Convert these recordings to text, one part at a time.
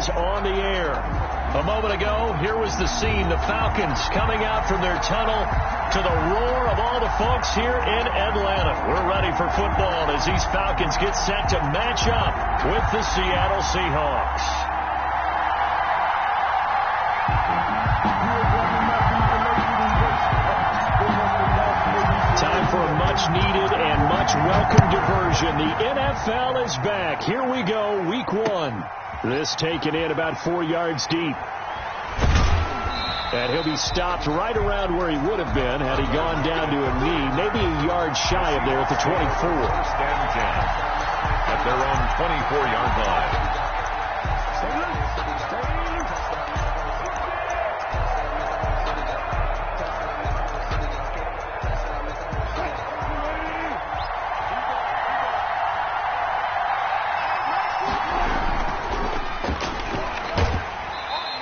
is on the air. A moment ago, here was the scene. The Falcons coming out from their tunnel to the roar of all the folks here in Atlanta. We're ready for football as these Falcons get set to match up with the Seattle Seahawks. Time for a much-needed and much-welcome diversion. The NFL is back. Here we go, week one. This taken in about 4 yards deep. And he'll be stopped right around where he would have been had he gone down to a knee, maybe a yard shy of there at the 24. Stand 10 at their own 24-yard line.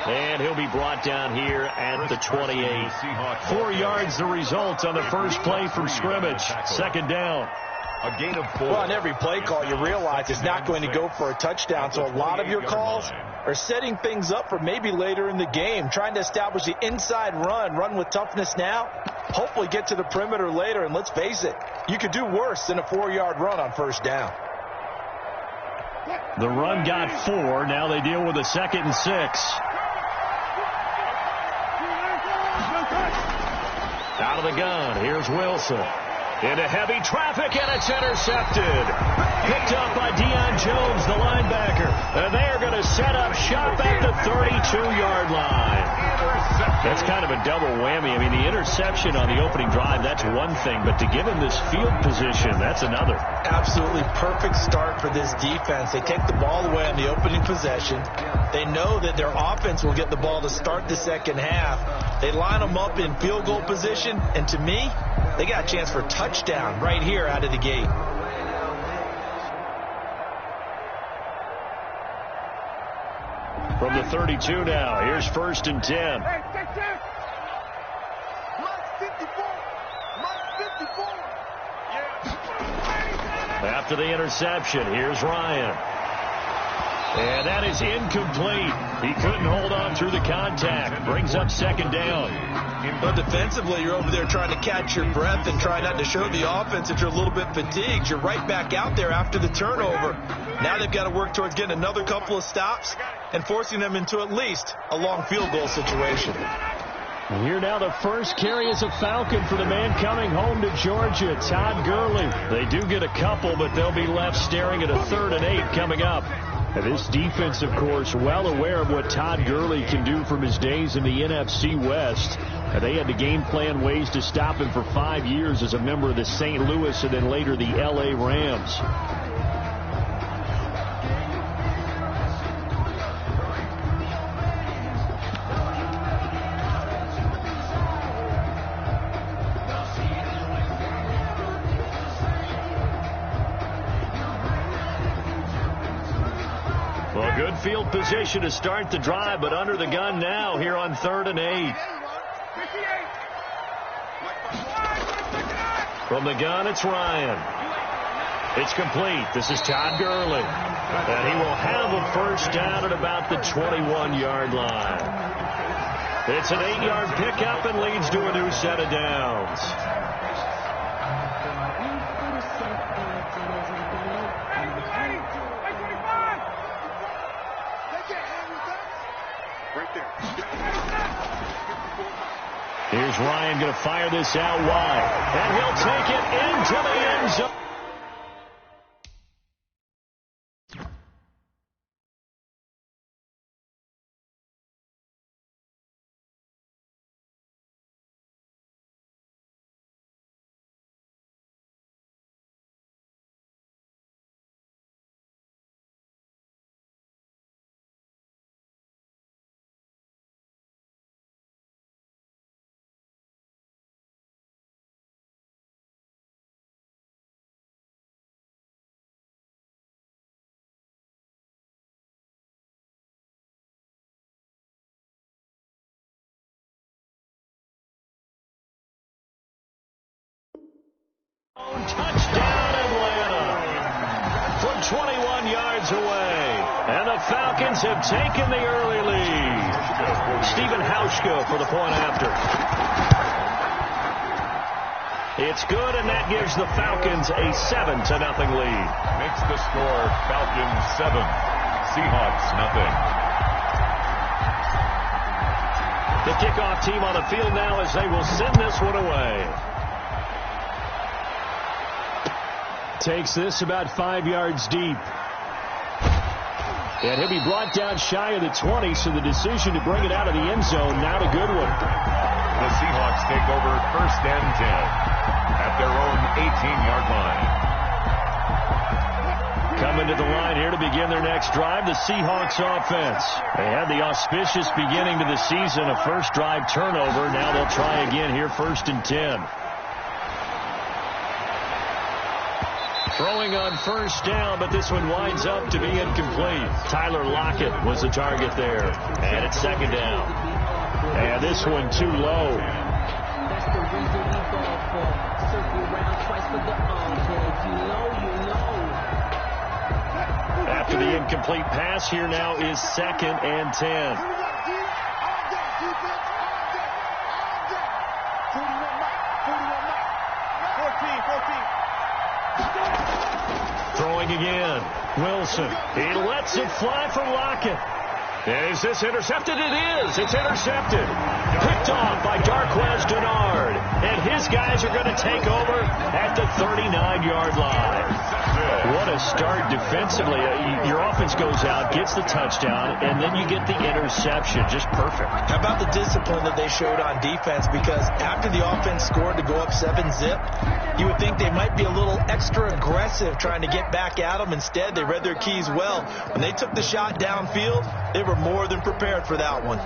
And he'll be brought down here at the 28. 4 yards the result on the first play from scrimmage. Second down. A gain of 4. Well, on every play call, you realize it's not going to go for a touchdown. So a lot of your calls are setting things up for maybe later in the game, trying to establish the inside run with toughness now, hopefully get to the perimeter later. And let's face it, you could do worse than a 4-yard run on first down. The run got 4. Now they deal with a 2nd and 6. Out of the gun, here's Wilson. Into heavy traffic, and it's intercepted. Picked up by Deion Jones, the linebacker. And they're going to set up shop at the 32-yard line. That's kind of a double whammy. I mean, the interception on the opening drive, that's one thing. But to give him this field position, that's another. Absolutely perfect start for this defense. They take the ball away on the opening possession. They know that their offense will get the ball to start the second half. They line them up in field goal position. And to me, they got a chance for a touchdown right here out of the gate. From the 32 now, here's 1st and 10. After the interception, here's Ryan. And that is incomplete. He couldn't hold on through the contact. Brings up 2nd down. But defensively, you're over there trying to catch your breath and try not to show the offense that you're a little bit fatigued. You're right back out there after the turnover. Now they've got to work towards getting another couple of stops and forcing them into at least a long field goal situation. And here now the first carry is a Falcon for the man coming home to Georgia, Todd Gurley. They do get a couple, but they'll be left staring at a 3rd and 8 coming up. And this defense, of course, well aware of what Todd Gurley can do from his days in the NFC West. And they had to game plan ways to stop him for 5 years as a member of the St. Louis and then later the L.A. Rams. Well, good field position to start the drive, but under the gun now here on 3rd and 8. From the gun, it's Ryan. It's complete. This is Todd Gurley. And he will have a first down at about the 21-yard line. It's an 8-yard pickup and leads to a new set of downs. Here's Ryan going to fire this out wide. And he'll take it into the end zone. Touchdown, Atlanta. from 21 yards away. And the Falcons have taken the early lead. Stephen Hauschka for the point after. It's good, and that gives the Falcons a 7-0 lead. Makes the score Falcons 7, Seahawks nothing. The kickoff team on the field now as they will send this one away. Takes this about 5 yards deep. And he'll be brought down shy of the 20, so the decision to bring it out of the end zone, not a good one. The Seahawks take over 1st and 10 at their own 18-yard line. Coming to the line here to begin their next drive, the Seahawks offense. They had the auspicious beginning to the season, a first drive turnover. Now they'll try again here 1st and 10. Throwing on 1st down, but this one winds up to be incomplete. Tyler Lockett was the target there. And it's 2nd down. And this one too low. That's the reason we go for circle around twice for the you know. After the incomplete pass, here now is 2nd and 10. Throwing again. Wilson. He lets it fly for Lockett. Is this intercepted? It is. It's intercepted. Picked off by Darquez Denard. And his guys are going to take over at the 39-yard line. What a start defensively. Your offense goes out, gets the touchdown, and then you get the interception. Just perfect. How about the discipline that they showed on defense? Because after the offense scored to go up 7-zip, you would think they might be a little extra aggressive trying to get back at them. Instead, they read their keys well. When they took the shot downfield, they were more than prepared for that one.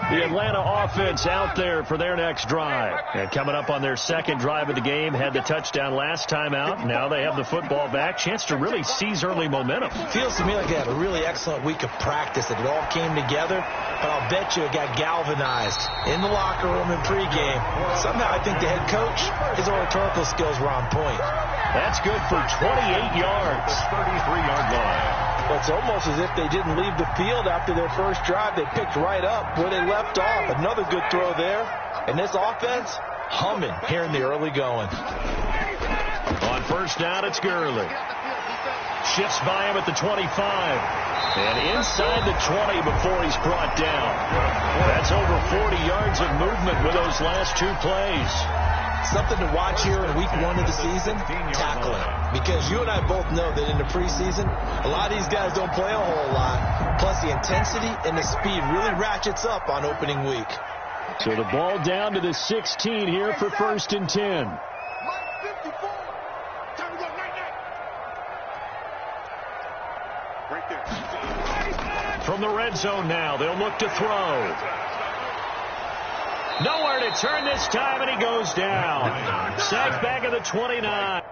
The Atlanta offense out there for their next drive. And coming up on their 2nd drive of the game, had the touchdown last time out. Now they have the football back. Chance to really seize early momentum. Feels to me like they had a really excellent week of practice, that it all came together. But I'll bet you it got galvanized in the locker room in pregame. Somehow I think the head coach, his oratorical skills were on point. That's good for 28 yards. 33-yard line. Well, it's almost as if they didn't leave the field after their first drive. They picked right up where they left off. Another good throw there. And this offense, humming here in the early going. On 1st down, it's Gurley. Shifts by him at the 25. And inside the 20 before he's brought down. That's over 40 yards of movement with those last 2 plays. Something to watch here in week 1 of the season, tackling. Because you and I both know that in the preseason, a lot of these guys don't play a whole lot. Plus, the intensity and the speed really ratchets up on opening week. So the ball down to the 16 here for 1st and 10. From the red zone now, they'll look to throw. Nowhere to turn this time, and he goes down. Sacked back at the 29.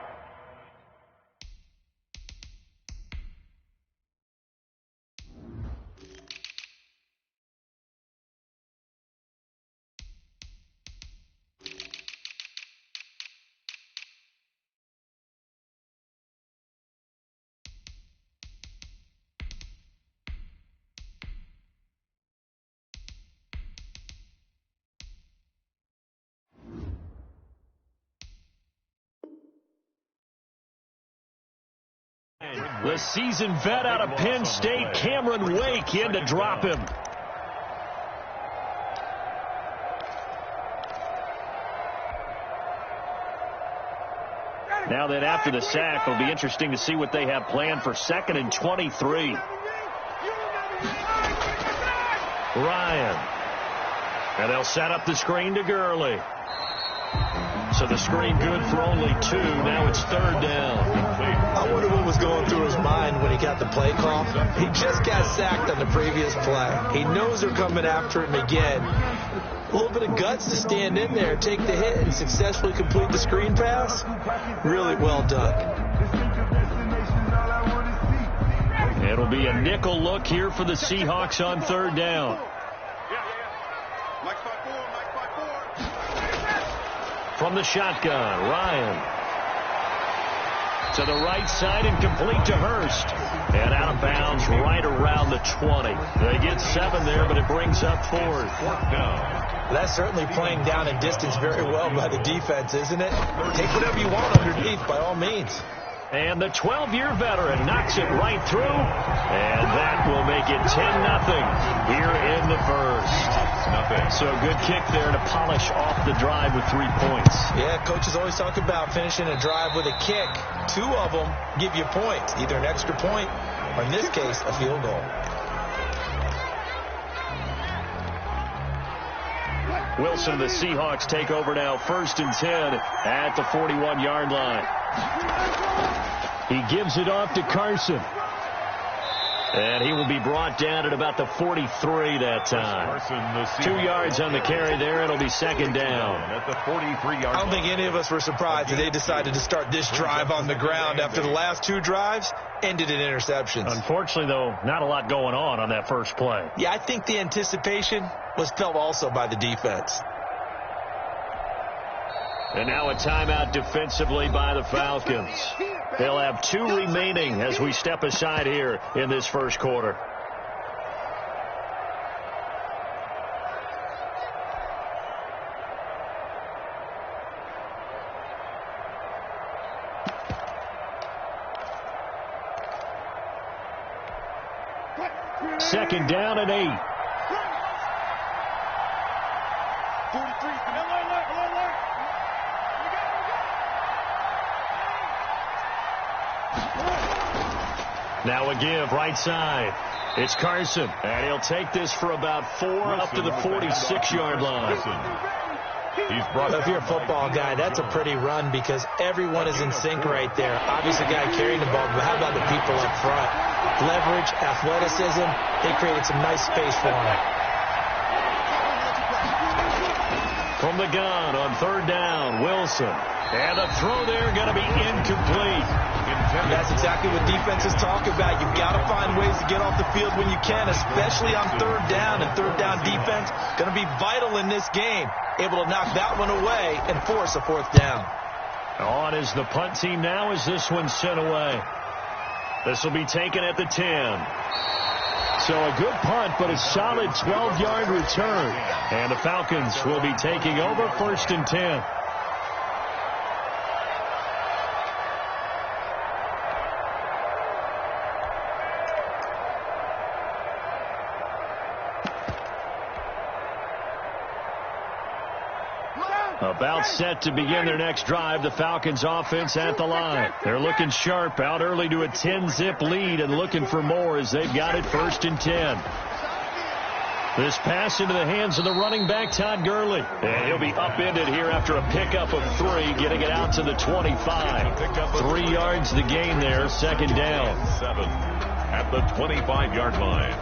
The seasoned vet out of Penn State, Cameron Wake, in to drop him. Now then, after the sack, it'll be interesting to see what they have planned for 2nd and 23. Ryan. And they'll set up the screen to Gurley. So the screen good for only 2. Now it's 3rd down. I wonder what was going through his mind when he got the play call. He just got sacked on the previous play. He knows they're coming after him again. A little bit of guts to stand in there, take the hit, and successfully complete the screen pass. Really well done. It'll be a nickel look here for the Seahawks on 3rd down. From the shotgun, Ryan. To the right side and complete to Hurst. And out of bounds right around the 20. They get 7 there, but it brings up 4. That's certainly playing down in distance very well by the defense, isn't it? Take whatever you want underneath, by all means. And the 12-year veteran knocks it right through. And that will make it 10-0 here in the first. So good kick there to polish off the drive with 3 points. Yeah, coaches always talk about finishing a drive with a kick. 2 of them give you points, either an extra point or, in this case, a field goal. Wilson, the Seahawks take over now, 1st and 10 at the 41-yard line. He gives it off to Carson. And he will be brought down at about the 43 that time. 2 yards on the carry there. It'll be 2nd down. At the 43-yard I don't think any of us were surprised that they decided to start this drive on the ground after the last 2 drives ended in interceptions. Unfortunately, though, not a lot going on that first play. Yeah, I think the anticipation was felt also by the defense. And now a timeout defensively by the Falcons. They'll have 2 remaining as we step aside here in this first quarter. Second down and 8. Now a give right side. It's Carson, and he'll take this for about 4 up to the 46-yard line. If you're a football guy, that's a pretty run because everyone is in sync right there. Obviously, the guy carrying the ball, but how about the people up front? Leverage, athleticism, they created some nice space for him. From the gun on 3rd down, Wilson. And a throw there going to be incomplete. That's exactly what defenses talk about. You've got to find ways to get off the field when you can, especially on 3rd down. And 3rd down defense going to be vital in this game. Able to knock that one away and force a 4th down. On is the punt team now as this one's sent away. This will be taken at the 10. So a good punt, but a solid 12-yard return. And the Falcons will be taking over 1st and 10. About set to begin their next drive. The Falcons offense at the line. They're looking sharp, out early to a 10-zip lead and looking for more as they've got it 1st and 10. This pass into the hands of the running back, Todd Gurley. And he'll be upended here after a pickup of 3, getting it out to the 25. 3 yards the gain there, 2nd down. 7 at the 25-yard line.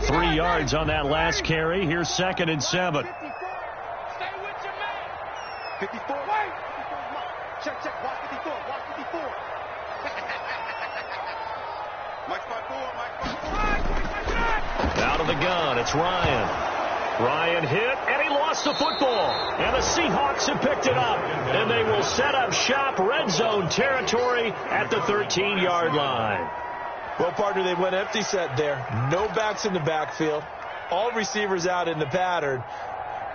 3 yards on that last carry. Here's 2nd and 7. Stay with your man. 54. Wait. Check. Watch 54. Watch 54. Mike 5-4. Out of the gun, it's Ryan. Ryan hit, and he lost the football. And the Seahawks have picked it up. And they will set up shop, red zone territory at the 13-yard line. Well, partner, they went empty set there. No backs in the backfield. All receivers out in the pattern.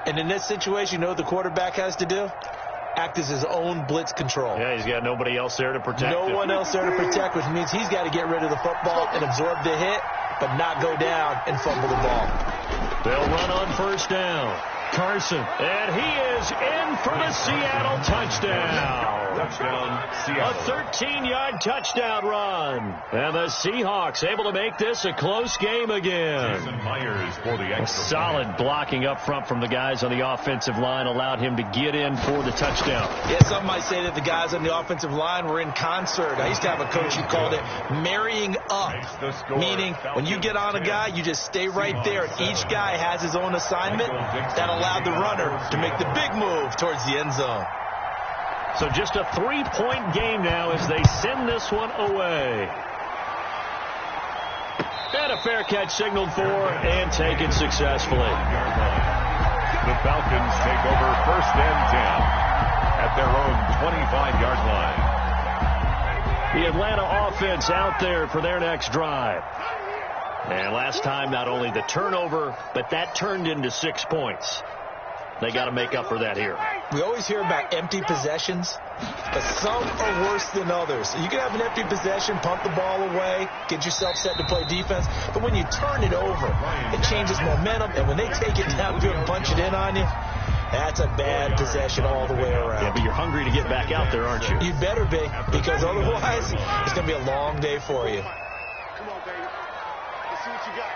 And in this situation, you know what the quarterback has to do? Act as his own blitz control. Yeah, he's got nobody else there to protect him. No one else there to protect, which means he's got to get rid of the football and absorb the hit, but not go down and fumble the ball. They'll run on 1st down. Carson, and he is in for the Seattle touchdown. Touchdown, Seattle. A 13-yard touchdown run. And the Seahawks able to make this a close game again. Jason Myers for the extra solid blocking up front from the guys on the offensive line allowed him to get in for the touchdown. Yeah, some might say that the guys on the offensive line were in concert. I used to have a coach who called it marrying up, meaning when you get on a guy, you just stay right there. Each guy has his own assignment that allowed the runner to make the big move towards the end zone. So just a 3-point game now as they send this one away. And a fair catch signaled for and taken successfully. The Falcons take over 1st and 10 at their own 25-yard line. The Atlanta offense out there for their next drive. And last time, not only the turnover, but that turned into 6 points. They got to make up for that here. We always hear about empty possessions, but some are worse than others. You can have an empty possession, punt the ball away, get yourself set to play defense, but when you turn it over, it changes momentum, and when they take it downfield and punch it in on you, that's a bad possession all the way around. Yeah, but you're hungry to get back out there, aren't you? You better be, because otherwise, it's going to be a long day for you. Come on, baby. Let's see what you got.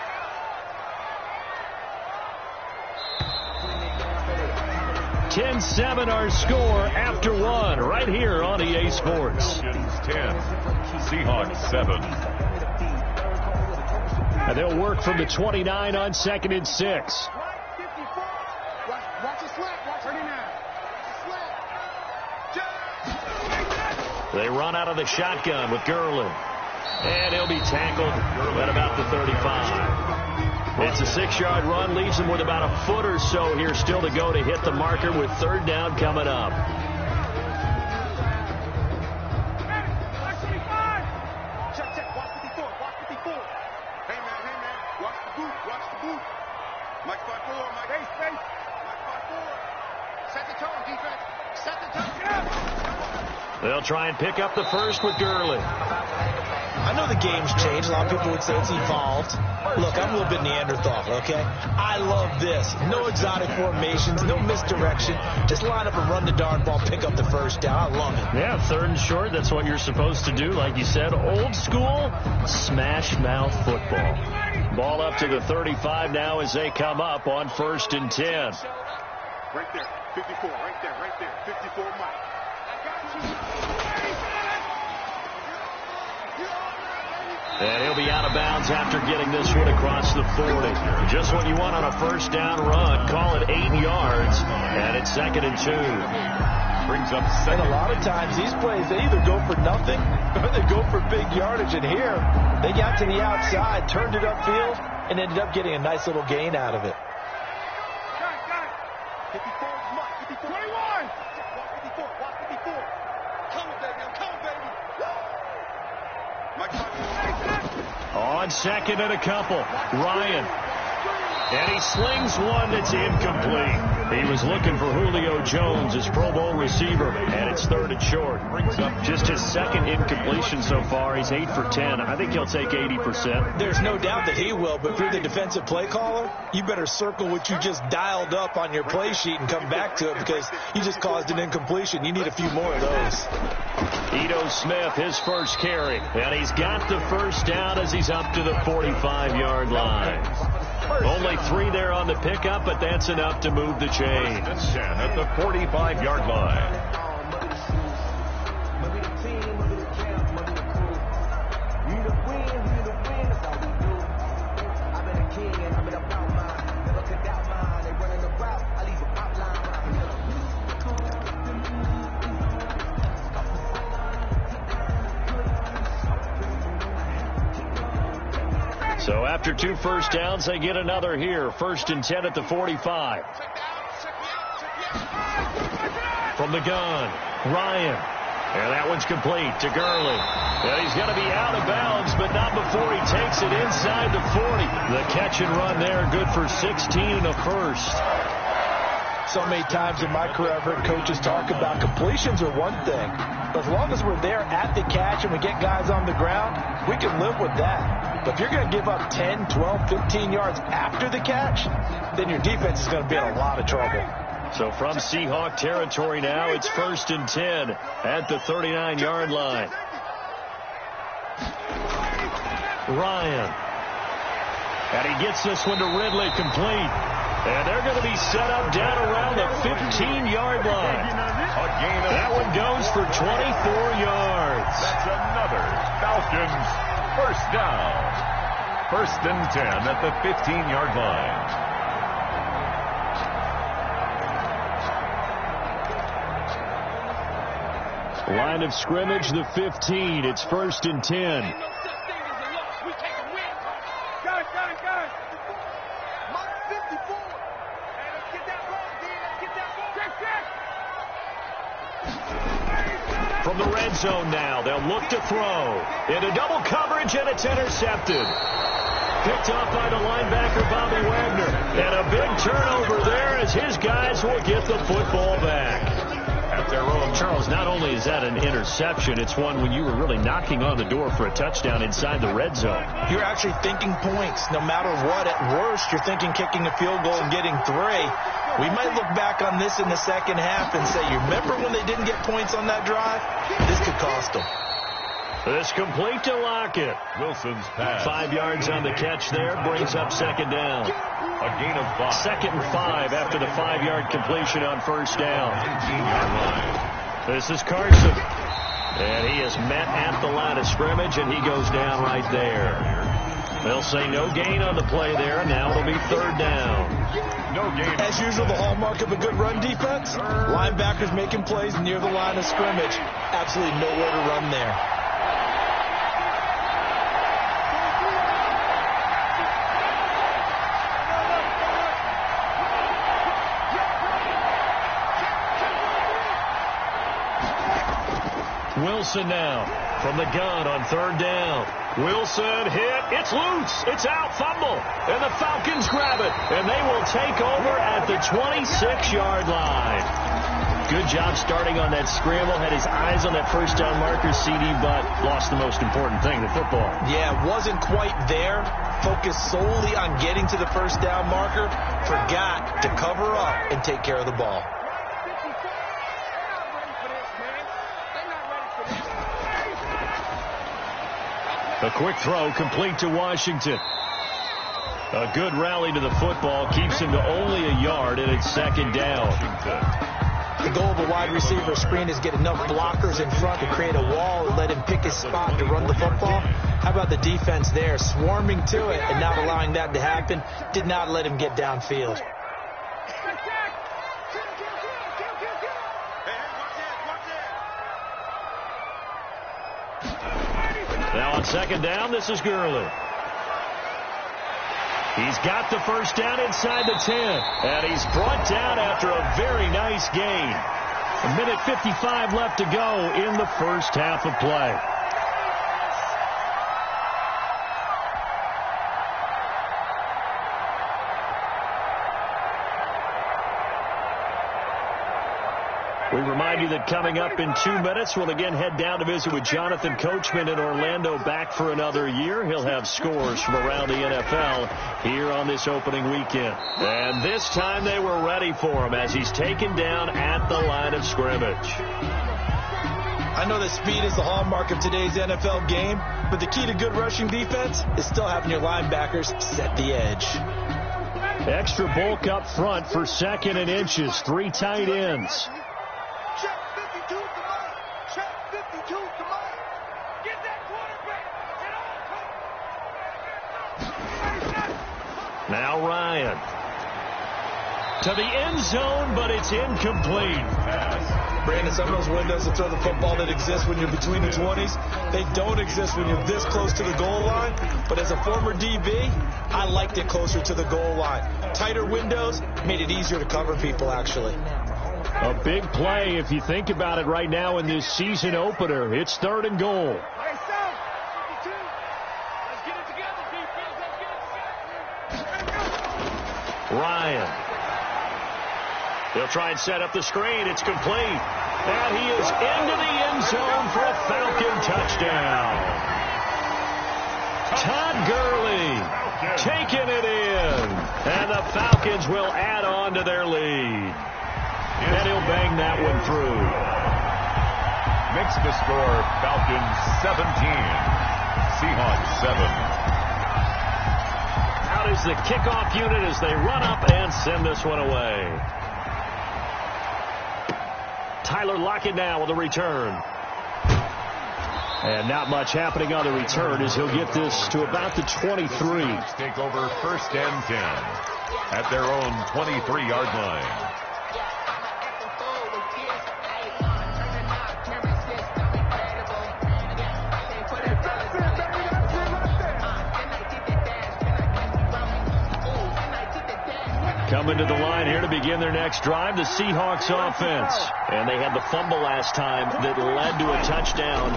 10-7 our score after 1 right here on EA Sports. Falcons 10, Seahawks 7. And they'll work from the 29 on 2nd and 6. Watch it slap. Watch 39. Slap. They run out of the shotgun with Gurley. And he'll be tackled at about the 35. It's a 6-yard run, leaves him with about a foot or so here still to go to hit the marker with 3rd down coming up. Check. Watch 54. Hey, man. Watch the boot. Mike 5-4. Mike. Hey, space. Mike 5-4. Set the tone, defense. Set the tone. Yeah. They'll try and pick up the first with Gurley. I know the game's changed. A lot of people would say it's evolved. Look, I'm a little bit Neanderthal, okay? I love this. No exotic formations, no misdirection. Just line up and run the darn ball, pick up the first down. I love it. Yeah, 3rd and short, that's what you're supposed to do. Like you said, old school, smash mouth football. Ball up to the 35 now as they come up on 1st and 10. Right there. 54. Right there. 54, Mike. I got you. And he'll be out of bounds after getting this one across the 40. Just what you want on a 1st down run. Call it 8 yards. And it's 2nd and 2. Brings up And 2nd. a lot of times these plays, they either go for nothing or they go for big yardage. And here, they got to the outside, turned it upfield, and ended up getting a nice little gain out of it. Got it. 54, Mike. 54. 21. Walk 54. Coming, baby. I'm coming, baby. Mike 5-4. On 2nd and a couple, Ryan. And he slings one that's incomplete. He was looking for Julio Jones, his Pro Bowl receiver, and it's 3rd and short. Brings up just his 2nd incompletion so far. He's 8 for 10. I think he'll take 80%. There's no doubt that he will, but if you're the defensive play caller, you better circle what you just dialed up on your play sheet and come back to it because you just caused an incompletion. You need a few more of those. Ito Smith, his first carry, and he's got the 1st down as he's up to the 45-yard line. Only 3 there on the pickup, but that's enough to move the chains. 10 at the 45-yard line. So after 2 first downs, they get another here. 1st and 10 at the 45. From the gun, Ryan. And that one's complete to Gurley. And he's going to be out of bounds, but not before he takes it inside the 40. The catch and run there, good for 16 and a first. So many times in my career, I've heard coaches talk about completions are one thing. But as long as we're there at the catch and we get guys on the ground, we can live with that. But if you're going to give up 10, 12, 15 yards after the catch, then your defense is going to be in a lot of trouble. So from Seahawk territory now, it's 1st and 10 at the 39-yard line. Ryan. And he gets this one to Ridley complete. And they're going to be set up down around the 15-yard line. That one goes for 24 yards. That's another Falcons 1st down. 1st and 10 at the 15-yard line. Line of scrimmage, the 15. It's 1st and 10. Guys. Mark 54. Hey, let's get that ball, D. Let's get that ball. Check. From the red zone now, they'll look to throw. Into double coverage, and it's intercepted. Picked off by the linebacker, Bobby Wagner. And a big turnover there as his guys will get the football back. At their own. Charles, not only is that an interception, it's one when you were really knocking on the door for a touchdown inside the red zone. You're actually thinking points. No matter what, at worst, you're thinking kicking a field goal and getting 3. We might look back on this in the second half and say, you remember when they didn't get points on that drive? This could cost them. This complete to Lockett. Wilson's pass. 5 yards on the catch there. Brings up 2nd down. A gain of 5. 2nd and 5 after the 5-yard completion on 1st down. 18-yard line. This is Carson. And he is met at the line of scrimmage, and he goes down right there. They'll say no gain on the play there. Now it'll be 3rd down. No gain. As usual, the hallmark of a good run defense, linebackers making plays near the line of scrimmage. Absolutely nowhere to run there. Wilson now from the gun on 3rd down. Wilson hit. It's loose. It's out. Fumble. And the Falcons grab it. And they will take over at the 26-yard line. Good job starting on that scramble. Had his eyes on that 1st down marker, CD, but lost the most important thing, the football. Yeah, wasn't quite there. Focused solely on getting to the 1st down marker. Forgot to cover up and take care of the ball. A quick throw complete to Washington. A good rally to the football keeps him to only a yard, and it's 2nd down. The goal of a wide receiver screen is get enough blockers in front to create a wall and let him pick his spot to run the football. How about the defense there, swarming to it and not allowing that to happen? Did not let him get downfield. Now on 2nd down, this is Gurley. He's got the 1st down inside the 10. And he's brought down after a very nice gain. 1:55 left to go in the 1st half of play. We remind you that coming up in 2 minutes, we'll again head down to visit with Jonathan Coachman in Orlando, back for another year. He'll have scores from around the NFL here on this opening weekend. And this time they were ready for him as he's taken down at the line of scrimmage. I know that speed is the hallmark of today's NFL game, but the key to good rushing defense is still having your linebackers set the edge. Extra bulk up front for 2nd and inches. 3 tight ends. Check 52, come on. Check 52, come on. Get that quarterback. Get on. Now Ryan. To the end zone, but it's incomplete. Brandon, some of those windows to throw the football that exist when you're between the 20s, they don't exist when you're this close to the goal line. But as a former DB, I liked it closer to the goal line. Tighter windows made it easier to cover people, actually. A big play if you think about it right now in this season opener. It's 3rd and goal. Hey, son. 52. Let's get it together, defense. Let's get it together. Ryan. They'll try and set up the screen. It's complete. And he is into the end zone for a Falcon touchdown. Todd Gurley taking it in. And the Falcons will add on to their lead. And he'll bang that one through. Makes the score Falcons 17. Seahawks 7. Out is the kickoff unit as they run up and send this one away. Tyler Lockett now with a return. And not much happening on the return as he'll get this to about the 23. Take over 1st and 10 at their own 23-yard line. Coming to the line here to begin their next drive, the Seahawks offense. And they had the fumble last time that led to a touchdown.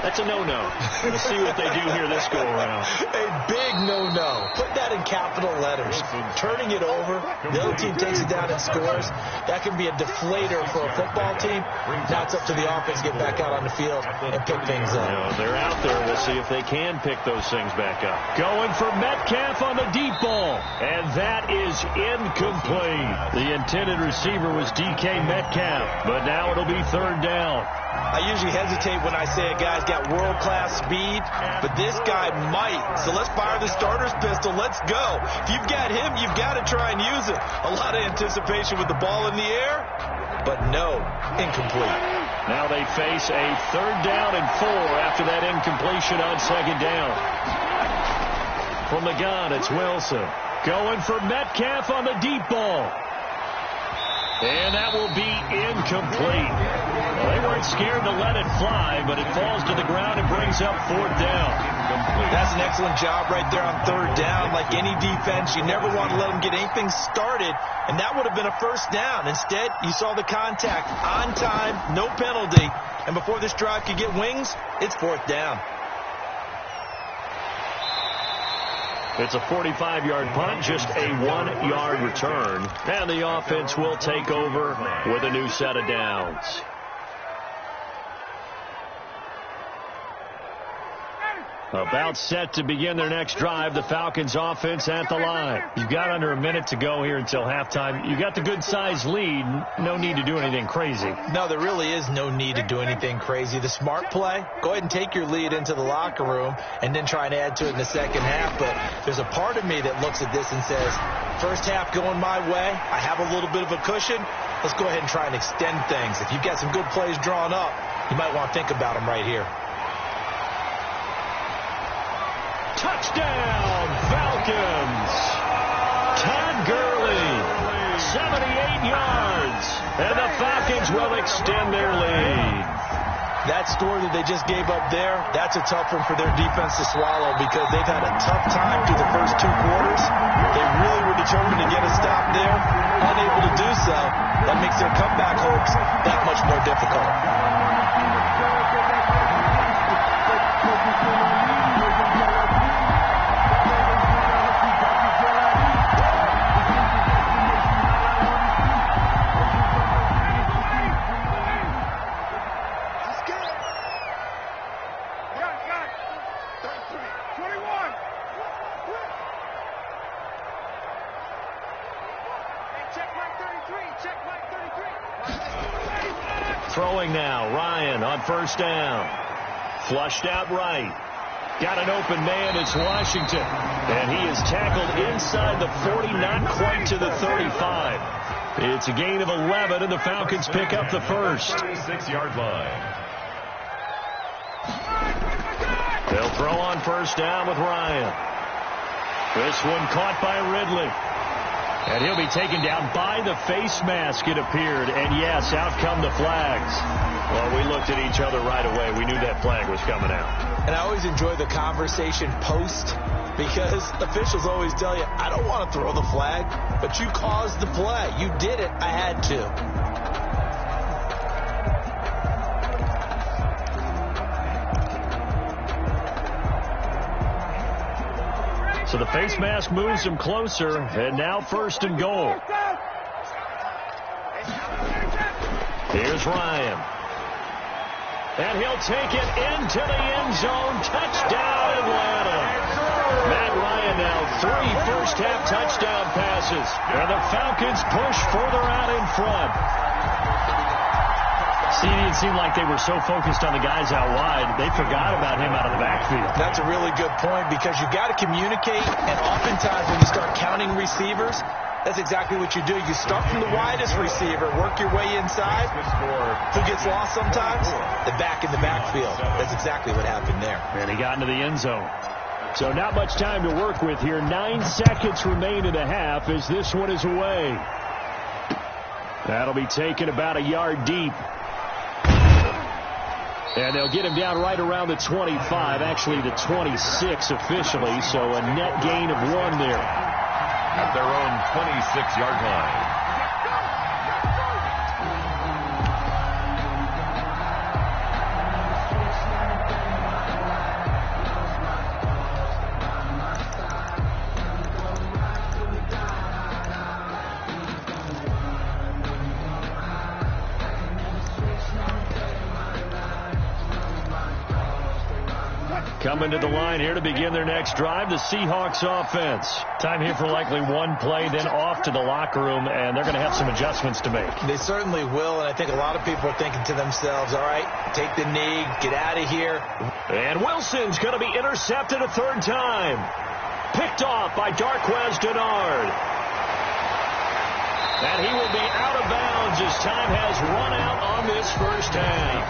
That's a no-no. Let's see what they do here this go-around. A big no-no. Put that in capital letters. Turning it over, the other team takes it down and scores. That can be a deflator for a football team. Now it's up to the offense to get back out on the field and pick things up. You know, they're out there. We'll see if they can pick those things back up. Going for Metcalf on the deep ball. And that is incomplete. The intended receiver was DK Metcalf, but now it'll be third down. I usually hesitate when I say a guy's got world-class speed, but this guy might. So let's fire the starter's pistol. Let's go. If you've got him, you've got to try and use it. A lot of anticipation with the ball in the air, but no, incomplete. Now they face a third down and 4 after that incompletion on second down. From the gun, it's Wilson. Going for Metcalf on the deep ball. And that will be incomplete. Well, they weren't scared to let it fly, but it falls to the ground and brings up fourth down. That's an excellent job right there on third down. Like any defense, you never want to let them get anything started, and that would have been a first down. Instead, you saw the contact on time, no penalty, and before this drive could get wings, it's fourth down. It's a 45-yard punt, just a 1-yard return. And the offense will take over with a new set of downs. About set to begin their next drive, the Falcons offense at the line. You've got under a minute to go here until halftime. You've got the good-sized lead. No need to do anything crazy. No, there really is no need to do anything crazy. The smart play, go ahead and take your lead into the locker room and then try and add to it in the second half. But there's a part of me that looks at this and says, first half going my way, I have a little bit of a cushion. Let's go ahead and try and extend things. If you've got some good plays drawn up, you might want to think about them right here. Touchdown, Falcons. Todd Gurley, 78 yards. And the Falcons will extend their lead. That score that they just gave up there, that's a tough one for their defense to swallow because they've had a tough time through the first 2 quarters. They really were determined to get a stop there, unable to do so. That makes their comeback hopes that much more difficult. Throwing now, Ryan on first down. Flushed out right. Got an open man, it's Washington. And he is tackled inside the 40, not quite to the 35. It's a gain of 11, and the Falcons pick up the first. 36-yard line. They'll throw on first down with Ryan. This one caught by Ridley. And he'll be taken down by the face mask, it appeared. And, yes, out come the flags. Well, we looked at each other right away. We knew that flag was coming out. And I always enjoy the conversation post because officials always tell you, I don't want to throw the flag, but you caused the play. You did it. I had to. So the face mask moves him closer, and now first and goal. Here's Ryan. And he'll take it into the end zone. Touchdown, Atlanta. Matt Ryan now 3 first-half touchdown passes. And the Falcons push further out in front. See, it seemed like they were so focused on the guys out wide, they forgot about him out of the backfield. That's a really good point because you've got to communicate, and oftentimes when you start counting receivers, that's exactly what you do. You start from the widest receiver, work your way inside. Who gets lost sometimes? The back in the backfield. That's exactly what happened there. And he got into the end zone. So not much time to work with here. 9 seconds remain in the half as this one is away. That'll be taken about a yard deep. And they'll get him down right around the 25, actually the 26 officially, so a net gain of 1 there. at their own 26-yard line. Coming to the line here to begin their next drive, the Seahawks offense. Time here for likely one play, then off to the locker room, and they're going to have some adjustments to make. They certainly will, and I think a lot of people are thinking to themselves, all right, take the knee, get out of here. And Wilson's going to be intercepted a third time. Picked off by Darqueze Dennard. And he will be out of bounds as time has run out on this first half.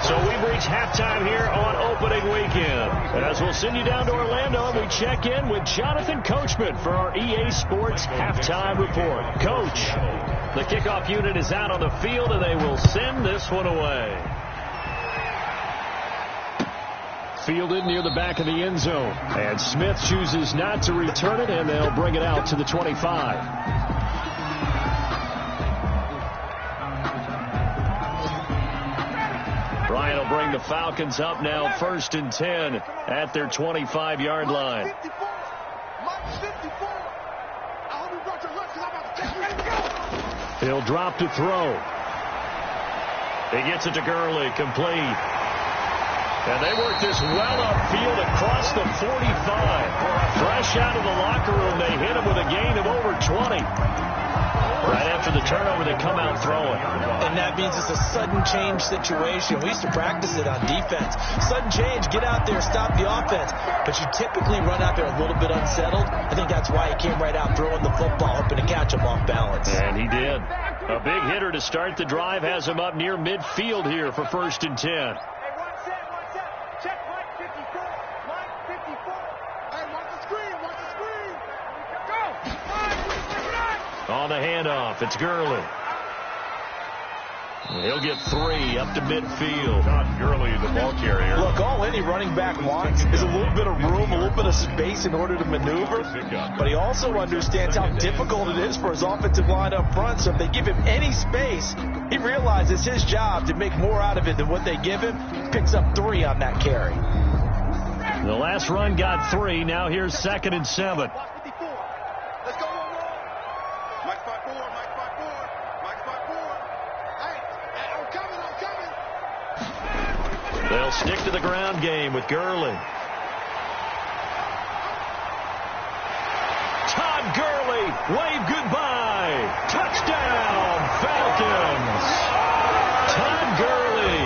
So we've reached halftime here on opening weekend. And as we'll send you down to Orlando, we check in with Jonathan Coachman for our EA Sports halftime report. Coach, the kickoff unit is out on the field, and they will send this one away. Fielded near the back of the end zone. And Smith chooses not to return it, and they'll bring it out to the 25. Bryant will bring the Falcons up now 1st and 10 at their 25-yard line. He'll drop to throw. He gets it to Gurley, complete. And they work this well upfield across the 45. Fresh out of the locker room, they hit him with a gain of over 20. Right after the turnover, they come out throwing. And that means it's a sudden change situation. We used to practice it on defense. Sudden change, get out there, stop the offense. But you typically run out there a little bit unsettled. I think that's why he came right out throwing the football, hoping to catch him off balance. And he did. A big hitter to start the drive has him up near midfield here for 1st and 10. One set. Check Mike 54. Mike 54. Hey, watch the screen. Go. On the handoff, it's Gurley. He'll get 3 up to midfield. Todd Gurley, the ball carrier. Look, all any running back wants is a little bit of room, a little bit of space in order to maneuver. But he also understands how difficult it is for his offensive line up front. So if they give him any space, he realizes his job to make more out of it than what they give him. Picks up 3 on that carry. The last run got 3. Now here's 2nd and 7. Let's go. Mike 54. Mike 54. Hey, I'm coming. They'll stick to the ground game with Gurley. Todd Gurley, wave goodbye. Touchdown, Falcons. Todd Gurley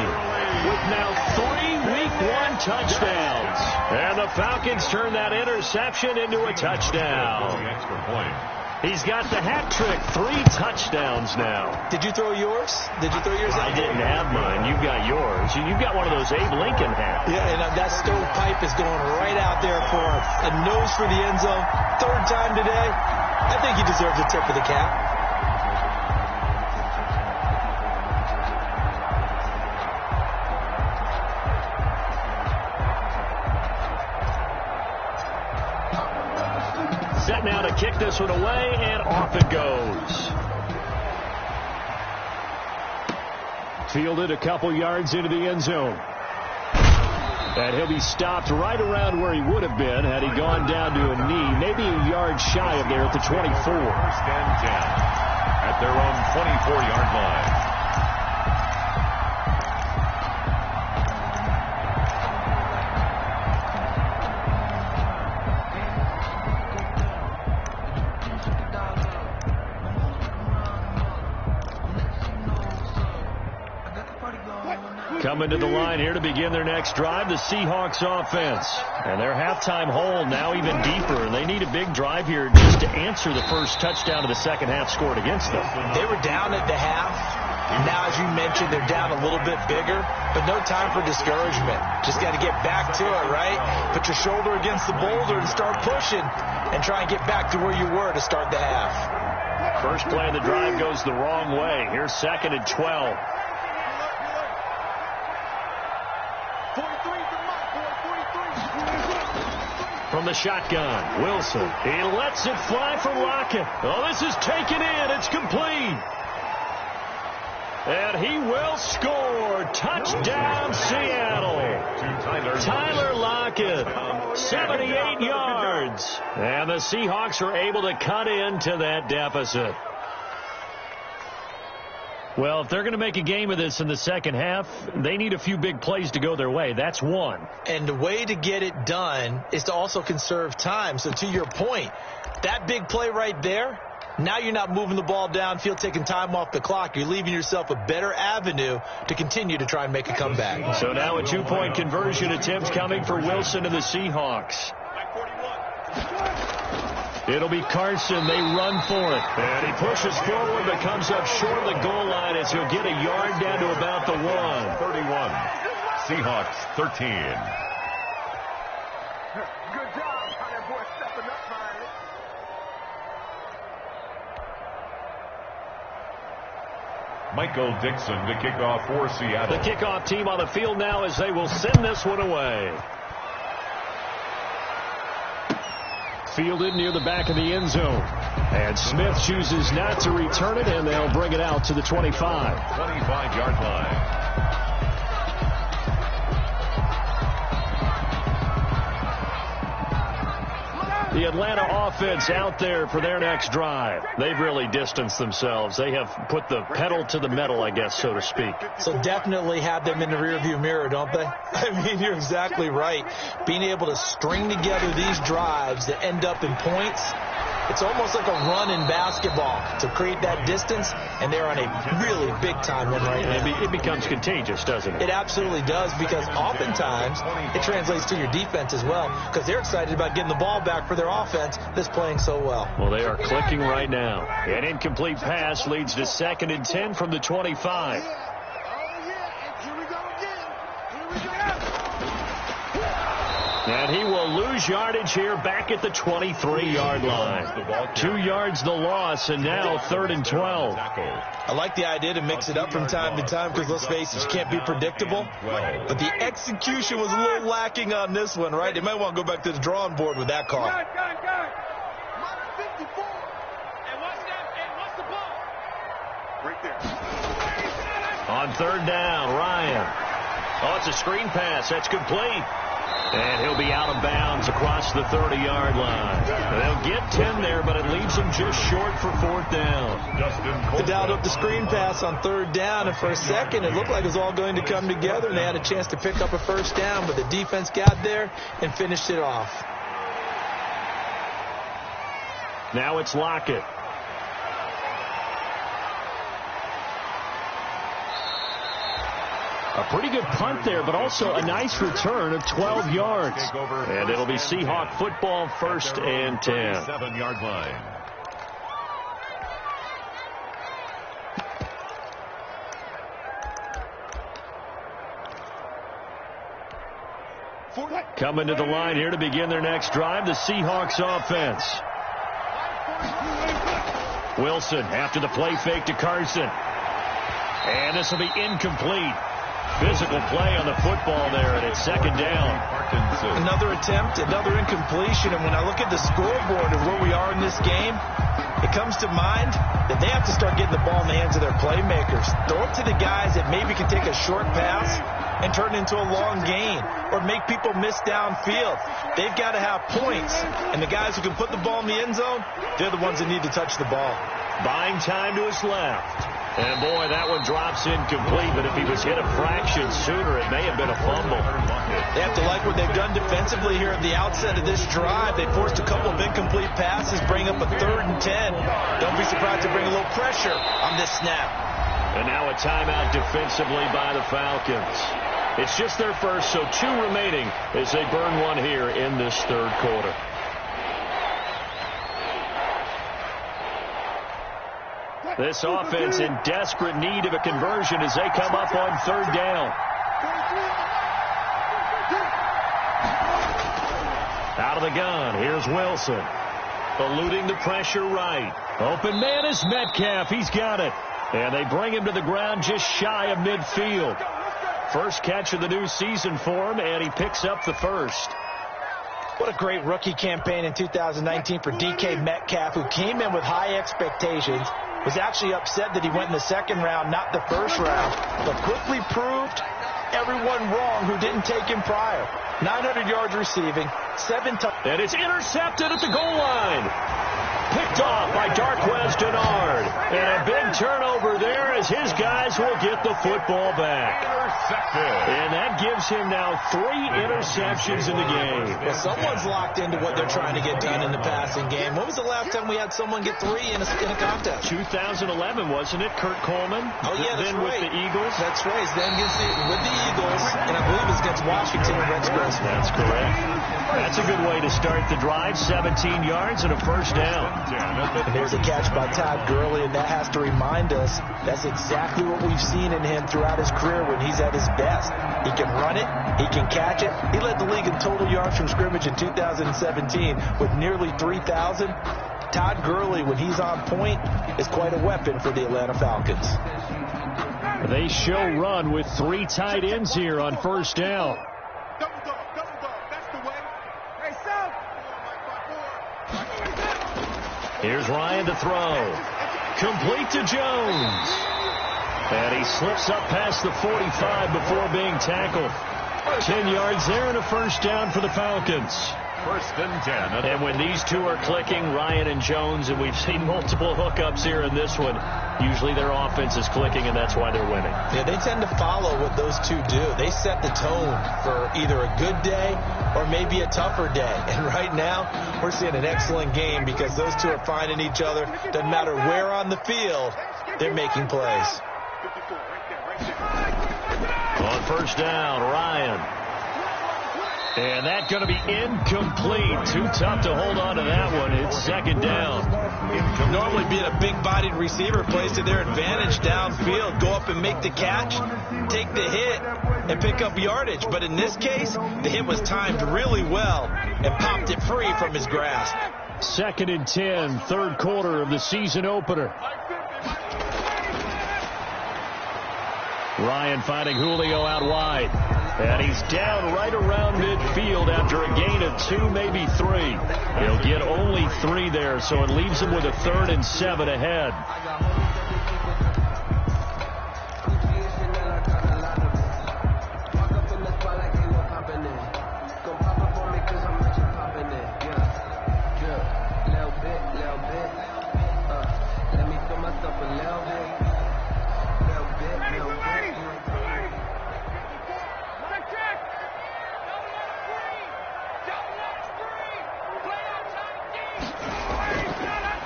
with now 3 Week 1 touchdowns. And the Falcons turn that interception into a touchdown. Extra point. He's got the hat trick, 3 touchdowns now. Did you throw yours? Did you throw yours out? I didn't have mine. You've got yours. You've got one of those Abe Lincoln hats. Yeah, and that stovepipe is going right out there for a nose for the end zone. 3rd time today. I think he deserves a tip of the cap. Set now to kick this one away, and off it goes. Fielded a couple yards into the end zone. And he'll be stopped right around where he would have been had he gone down to a knee, maybe a yard shy of there at the 24. 1st and 10 at their own 24-yard line. Coming to the line here to begin their next drive, the Seahawks offense. And their halftime hole now even deeper, and they need a big drive here just to answer the first touchdown of the second half scored against them. They were down at the half. Now, as you mentioned, they're down a little bit bigger, but no time for discouragement. Just got to get back to it, right? Put your shoulder against the boulder and start pushing and try and get back to where you were to start the half. First play of the drive goes the wrong way. Here's 2nd and 12. from the shotgun. Wilson. He lets it fly for Lockett. Oh, this is taken in. It's complete. And he will score. Touchdown, Seattle. Tyler Lockett, 78 yards. And the Seahawks are able to cut into that deficit. Well, if they're going to make a game of this in the second half, they need a few big plays to go their way. That's one. And the way to get it done is to also conserve time. So to your point, that big play right there, now you're not moving the ball downfield, taking time off the clock. You're leaving yourself a better avenue to continue to try and make a comeback. So now a two-point conversion attempt coming for Wilson and the Seahawks. It'll be Carson. They run for it. And he pushes forward but comes up short of the goal line as he'll get a yard down to about the 1. 31. Seahawks 13. Good job, how that boy stepping up behind it. Michael Dixon to kick off for Seattle. The kickoff team on the field now as they will send this one away. Fielded near the back of the end zone. And Smith chooses not to return it, and they'll bring it out to the 25. 25-yard line. The Atlanta offense out there for their next drive. They've really distanced themselves. They have put the pedal to the metal, I guess, so to speak. So definitely have them in the rearview mirror, don't they? I mean, you're exactly right. Being able to string together these drives that end up in points, it's almost like a run in basketball to create that distance, and they're on a really big-time one right now. It becomes contagious, doesn't it? It absolutely does, because oftentimes it translates to your defense as well, because they're excited about getting the ball back for their offense that's playing so well. Well, they are clicking right now. An incomplete pass leads to 2nd and 10 from the 25. And he will lose yardage here back at the 23-yard line. 2 yards the loss, and now 3rd and 12. I like the idea to mix it up from time to time because, let's face it, you can't be predictable. But the execution was a little lacking on this one, right? They might want to go back to the drawing board with that call. On 3rd down, Ryan. Oh, it's a screen pass. That's complete. And he'll be out of bounds across the 30-yard line. They'll get 10 there, but it leaves them just short for 4th down. They dialed up the screen pass on 3rd down, and for a second it looked like it was all going to come together, and they had a chance to pick up a 1st down, but the defense got there and finished it off. Now it's Lockett. A pretty good punt there, but also a nice return of 12 yards. And it'll be Seahawk football, 1st and 10. 7-yard line. Coming to the line here to begin their next drive, the Seahawks offense. Wilson after the play fake to Carson. And this will be incomplete. Physical play on the football there, and it's 2nd down. Another attempt, another incompletion, and when I look at the scoreboard and where we are in this game, it comes to mind that they have to start getting the ball in the hands of their playmakers. Throw it to the guys that maybe can take a short pass and turn it into a long gain or make people miss downfield. They've got to have points, and the guys who can put the ball in the end zone, they're the ones that need to touch the ball. Buying time to his left. And, boy, that one drops incomplete, but if he was hit a fraction sooner, it may have been a fumble. They have to like what they've done defensively here at the outset of this drive. They forced a couple of incomplete passes, bring up a 3rd and 10. Don't be surprised to bring a little pressure on this snap. And now a timeout defensively by the Falcons. It's just their first, so 2 remaining as they burn one here in this 3rd quarter. This offense in desperate need of a conversion as they come up on 3rd down. Out of the gun, here's Wilson. Eluding the pressure right. Open man is Metcalf. He's got it. And they bring him to the ground just shy of midfield. First catch of the new season for him, and he picks up the 1st. What a great rookie campaign in 2019 for DK Metcalf, who came in with high expectations, was actually upset that he went in the second round, not the first round, but quickly proved everyone wrong who didn't take him prior. 900 yards receiving, 7 touchdowns. And it's intercepted at the goal line. Picked off by Darquez Denard. And a big turnover there as his guys will get the football back. Intercepted. And that gives him now 3 interceptions in the game. Well, someone's locked into what they're trying to get done in the passing game. When was the last time we had someone get 3 in a contest? 2011, wasn't it? Kurt Coleman. Oh, yeah, that's then right. with the Eagles. That's right. Then with the Eagles, and I believe it's against Washington and Rex Grossman. That's correct. That's a good way to start the drive. 17 yards and a first down. And there's a catch by Todd Gurley, and that has to remind us that's exactly what we've seen in him throughout his career when he's at his best. He can run it. He can catch it. He led the league in total yards from scrimmage in 2017 with nearly 3,000. Todd Gurley, when he's on point, is quite a weapon for the Atlanta Falcons. They show run with 3 tight ends here on first down. Double dog. That's the way. Hey, South. Here's Ryan to throw. Complete to Jones. And he slips up past the 45 before being tackled. 10 yards there and a first down for the Falcons. First and 10. And when these two are clicking, Ryan and Jones, and we've seen multiple hookups here in this one, usually their offense is clicking, and that's why they're winning. Yeah, they tend to follow what those two do. They set the tone for either a good day or maybe a tougher day. And right now, we're seeing an excellent game because those two are finding each other. Doesn't matter where on the field, they're making plays. On first down, Ryan. And that's going to be incomplete. Too tough to hold on to that one. It's second down. Normally being a big-bodied receiver plays to their advantage downfield. Go up and make the catch, take the hit, and pick up yardage. But in this case, the hit was timed really well and popped it free from his grasp. Second and 10, third quarter of the season opener. Ryan finding Julio out wide. And he's down right around midfield after a gain of 2, maybe 3. He'll get only 3 there, so it leaves him with a 3rd and 7 ahead.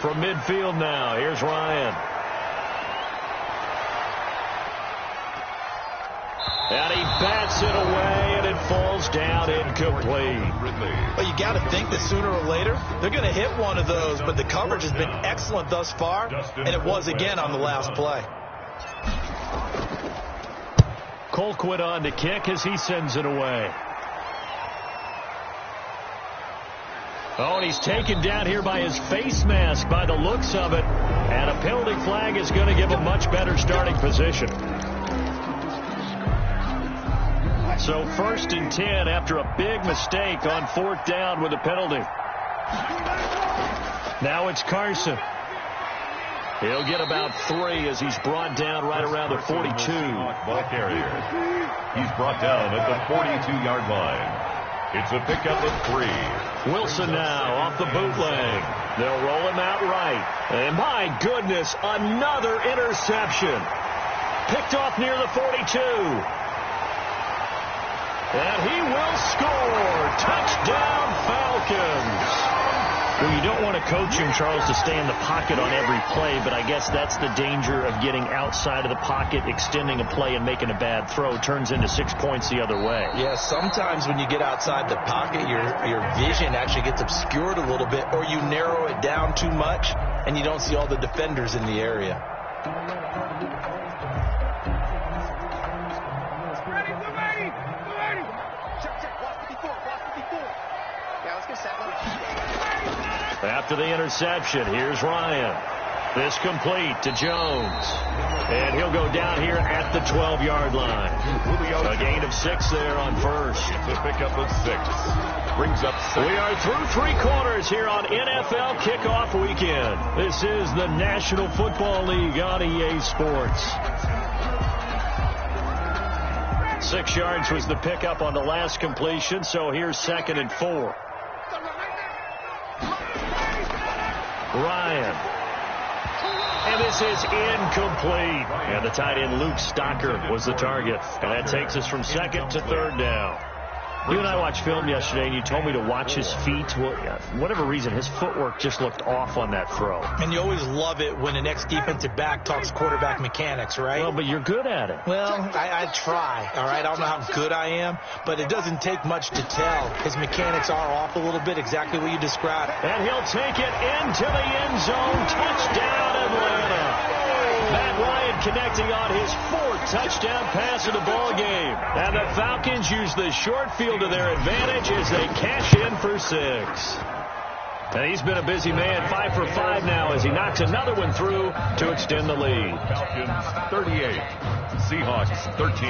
From midfield now, here's Ryan. And he bats it away, and it falls down incomplete. Well, you got to think that sooner or later, they're going to hit one of those, but the coverage has been excellent thus far, and it was again on the last play. Colquitt on to kick as he sends it away. Oh, and he's taken down here by his face mask by the looks of it. And a penalty flag is going to give a much better starting position. So first and 10 after a big mistake on 4th down with a penalty. Now it's Carson. He'll get about 3 as he's brought down right around the 42. Ball carrier. He's brought down at the 42-yard line. It's a pickup of 3. Wilson now off the bootleg. They'll roll him out right. And my goodness, another interception. Picked off near the 42. And he will score. Touchdown, Falcons. Well, you don't want to coach him, Charles, to stay in the pocket on every play, but I guess that's the danger of getting outside of the pocket, extending a play, and making a bad throw. Turns into 6 points the other way. Yeah, sometimes when you get outside the pocket, your vision actually gets obscured a little bit, or you narrow it down too much, and you don't see all the defenders in the area. Yeah, let's get set. After the interception, here's Ryan. This complete to Jones. And he'll go down here at the 12-yard line. A gain of 6 there on first. It's a pickup of 6. Brings up 6. We are through 3 quarters here on NFL Kickoff Weekend. This is the National Football League on EA Sports. 6 yards was the pickup on the last completion, so here's 2nd and 4. Ryan. And this is incomplete. And the tight end Luke Stocker was the target. And that takes us from 2nd to 3rd down. You and I watched film yesterday, and you told me to watch his feet. Well, for whatever reason, his footwork just looked off on that throw. And you always love it when an ex-defensive back talks quarterback mechanics, right? Well, but you're good at it. Well, I try, all right? I don't know how good I am, but it doesn't take much to tell. His mechanics are off a little bit, exactly what you described. And he'll take it into the end zone. Touchdown, Atlanta. Matt Ryan connecting on his 4th touchdown pass of the ball game. And the Falcons use the short field to their advantage as they cash in for 6. And he's been a busy man, 5 for 5 now as he knocks another one through to extend the lead. Falcons 38, Seahawks 13.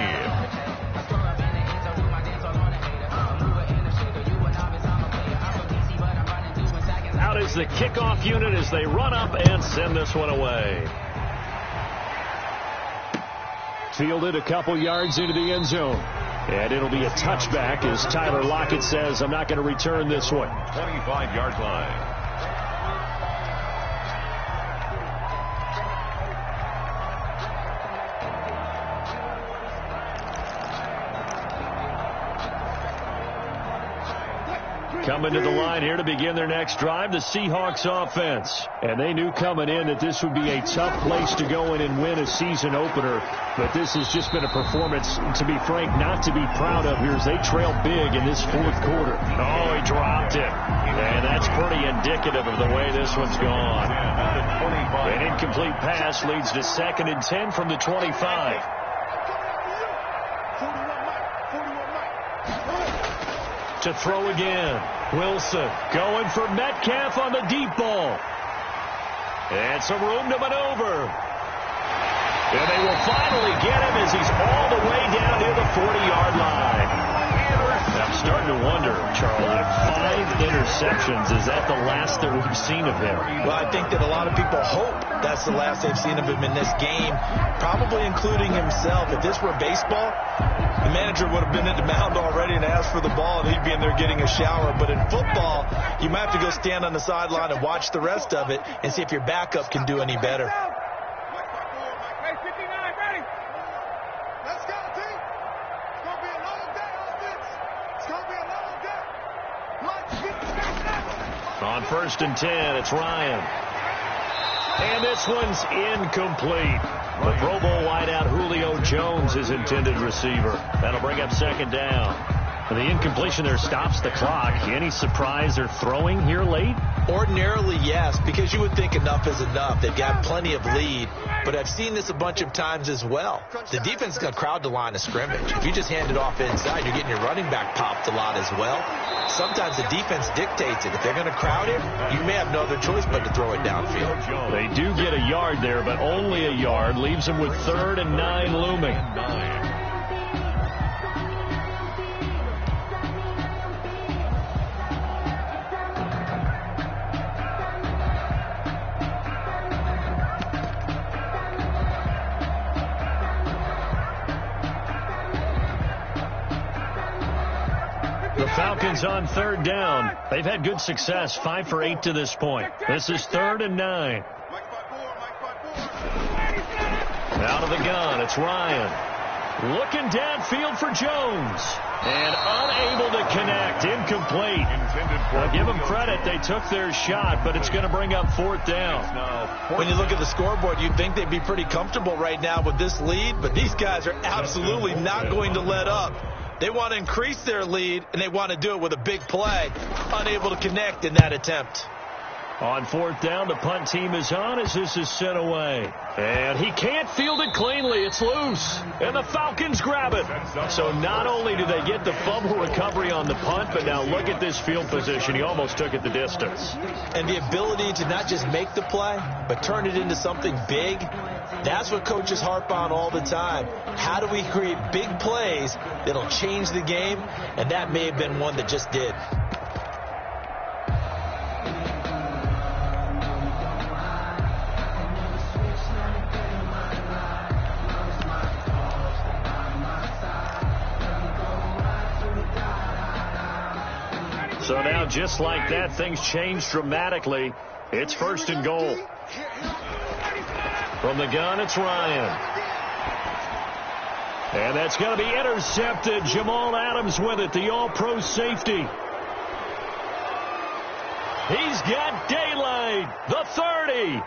Out is the kickoff unit as they run up and send this one away. Fielded a couple yards into the end zone. And it'll be a touchback as Tyler Lockett says, I'm not going to return this one. 25-yard line. Coming to the line here to begin their next drive, the Seahawks offense. And they knew coming in that this would be a tough place to go in and win a season opener. But this has just been a performance, to be frank, not to be proud of here as they trail big in this 4th quarter. Oh, he dropped it. And that's pretty indicative of the way this one's gone. An incomplete pass leads to 2nd and 10 from the 25. To throw again. Wilson going for Metcalf on the deep ball. And some room to maneuver. And they will finally get him as he's all the way down near the 40-yard line. I'm starting to wonder, Charles, if 5 interceptions, is that the last that we've seen of him? Well, I think that a lot of people hope that's the last they've seen of him in this game, probably including himself. If this were baseball, the manager would have been at the mound already and asked for the ball, and he'd be in there getting a shower. But in football, you might have to go stand on the sideline and watch the rest of it and see if your backup can do any better. On 1st and 10, it's Ryan. And this one's incomplete. The Pro Bowl wideout Julio Jones is intended receiver. That'll bring up 2nd down. And the incompletion there stops the clock. Any surprise they're throwing here late? Ordinarily, yes, because you would think enough is enough. They've got plenty of lead. But I've seen this a bunch of times as well. The defense is going to crowd the line of scrimmage. If you just hand it off inside, you're getting your running back popped a lot as well. Sometimes the defense dictates it. If they're going to crowd it, you may have no other choice but to throw it downfield. They do get a yard there, but only a yard. Leaves them with 3rd and 9 looming. The Falcons on 3rd down. They've had good success, 5 for 8 to this point. This is 3rd and 9. Out of the gun, it's Ryan. Looking downfield for Jones. And unable to connect, incomplete. I'll give them credit, they took their shot, but it's going to bring up 4th down. When you look at the scoreboard, you'd think they'd be pretty comfortable right now with this lead, but these guys are absolutely not going to let up. They want to increase their lead, and they want to do it with a big play. Unable to connect in that attempt. On fourth down, the punt team is on as this is sent away. And he can't field it cleanly. It's loose. And the Falcons grab it. So not only do they get the fumble recovery on the punt, but now look at this field position. He almost took it the distance. And the ability to not just make the play, but turn it into something big, that's what coaches harp on all the time. How do we create big plays that'll change the game? And that may have been one that just did. So now, just like that, things change dramatically. It's first and goal. From the gun, it's Ryan. And that's going to be intercepted. Jamal Adams with it, the all-pro safety. He's got daylight. The 30,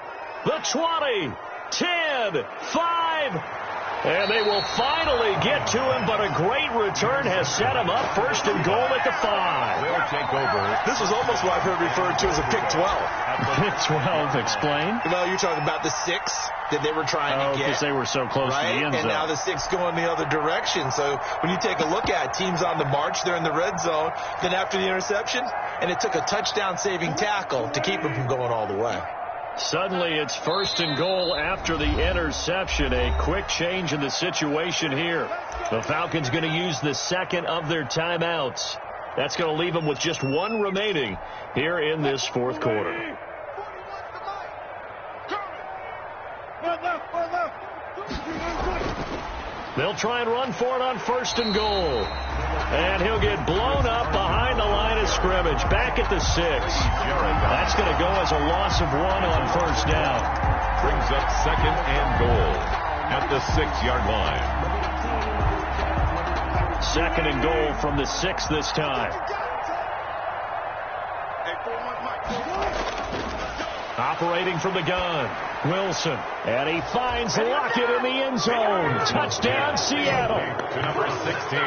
the 20, 10, 5. And they will finally get to him, but a great return has set him up first and goal at the 5. Will take over. This was almost what I've heard referred to as a pick 12. Pick 12, explain. Well, you're talking about the 6 that they were trying to get. Because they were so close to the end zone. And now the 6 going the other direction. So when you take a look at teams on the march, they're in the red zone. Then after the interception, and it took a touchdown-saving tackle to keep them from going all the way. Suddenly it's first and goal after the interception. A quick change in the situation here. The Falcons going to use the second of their timeouts. That's going to leave them with just one remaining here in this fourth quarter. They'll try and run for it on first and goal. And he'll get blown up behind the line of scrimmage. Back at the 6. That's going to go as a loss of 1 on first down. Brings up second and goal at the 6-yard line. Second and goal from the 6 this time. Operating from the gun, Wilson. And he finds Lockett in the end zone. Touchdown, Seattle. To number 16,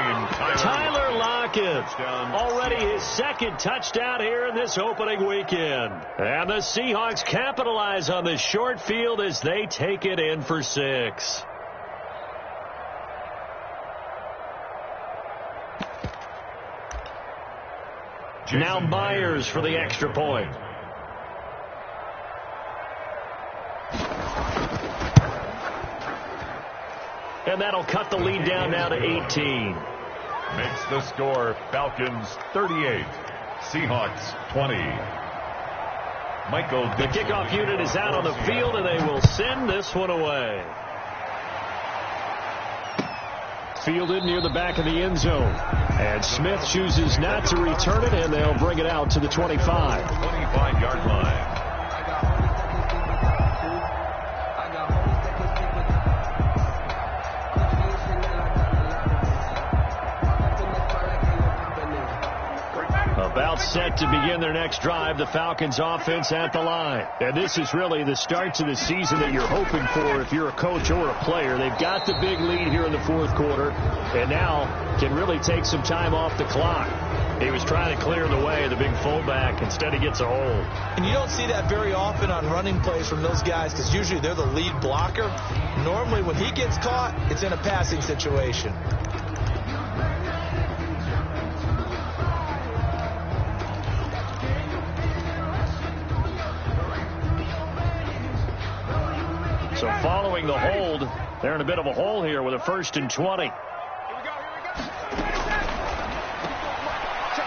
Tyler Lockett. Already his second touchdown here in this opening weekend. And the Seahawks capitalize on the short field as they take it in for 6. Now Myers for the extra point. And that'll cut the lead down now to 18. Makes the score Falcons 38, Seahawks 20. Michael, the kickoff unit is out on the field, and they will send this one away. Fielded near the back of the end zone. And Smith chooses not to return it, and they'll bring it out to the 25. 25-yard line. About set to begin their next drive, the Falcons offense at the line. And this is really the start to the season that you're hoping for if you're a coach or a player. They've got the big lead here in the fourth quarter and now can really take some time off the clock. He was trying to clear the way, the big fullback. Instead, he gets a hold. And you don't see that very often on running plays from those guys because usually they're the lead blocker. Normally, when he gets caught, it's in a passing situation. So following the hold, they're in a bit of a hole here with a 1st and 20.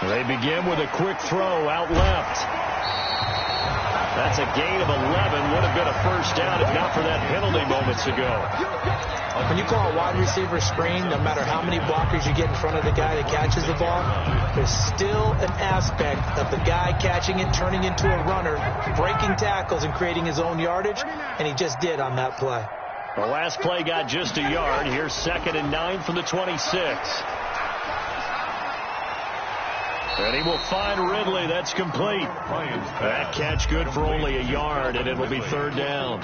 They begin with a quick throw out left. That's a gain of 11. Would have been a first down if not for that penalty moments ago. When you call a wide receiver screen, no matter how many blockers you get in front of the guy that catches the ball, there's still an aspect of the guy catching it, turning into a runner, breaking tackles and creating his own yardage, and he just did on that play. The last play got just a yard. Here's 2nd and 9 from the 26. And he will find Ridley. That's complete. That catch good for only a yard, and it will be 3rd down.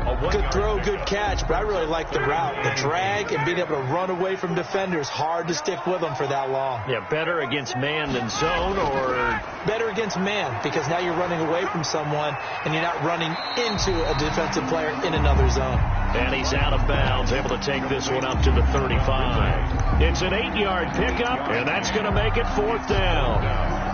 Good throw, good catch, but I really like the route. The drag and being able to run away from defenders, hard to stick with them for that long. Yeah, better against man than zone, or? Better against man, because now you're running away from someone and you're not running into a defensive player in another zone. And he's out of bounds, able to take this one up to the 35. It's an 8-yard pickup, and that's going to make it 4th down.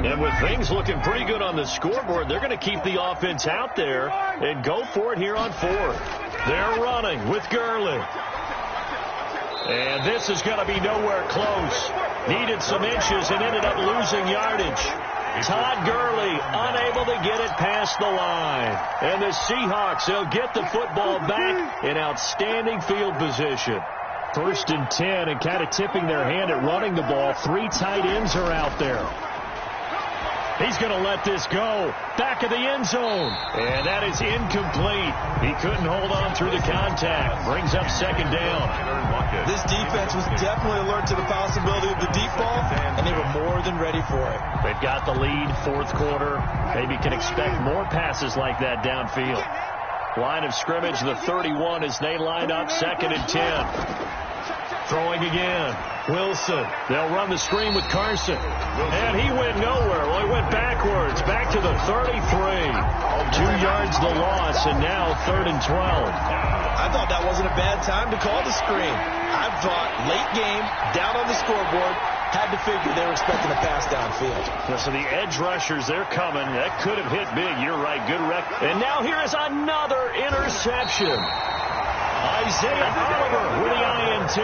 And with things looking pretty good on the scoreboard, they're going to keep the offense out there and go for it here on 4th. They're running with Gurley. And this is going to be nowhere close. Needed some inches and ended up losing yardage. Todd Gurley unable to get it past the line. And the Seahawks, they'll get the football back in outstanding field position. 1st and 10, and kind of tipping their hand at running the ball. 3 tight ends are out there. He's going to let this go. Back of the end zone. And that is incomplete. He couldn't hold on through the contact. Brings up 2nd down. This defense was definitely alert to the possibility of the deep ball, and they were more than ready for it. They've got the lead, 4th quarter. Maybe can expect more passes like that downfield. Line of scrimmage, the 31 as they line up, 2nd and 10. Throwing again. Wilson. They'll run the screen with Carson. And he went nowhere. Well, he went backwards. Back to the 33. 2 yards the loss, and now 3rd and 12. I thought that wasn't a bad time to call the screen. I thought late game, down on the scoreboard, had to figure they were expecting a pass downfield. So the edge rushers, they're coming. That could have hit big. You're right. Good rec. And now here is another interception. Isaiah Oliver with the INT.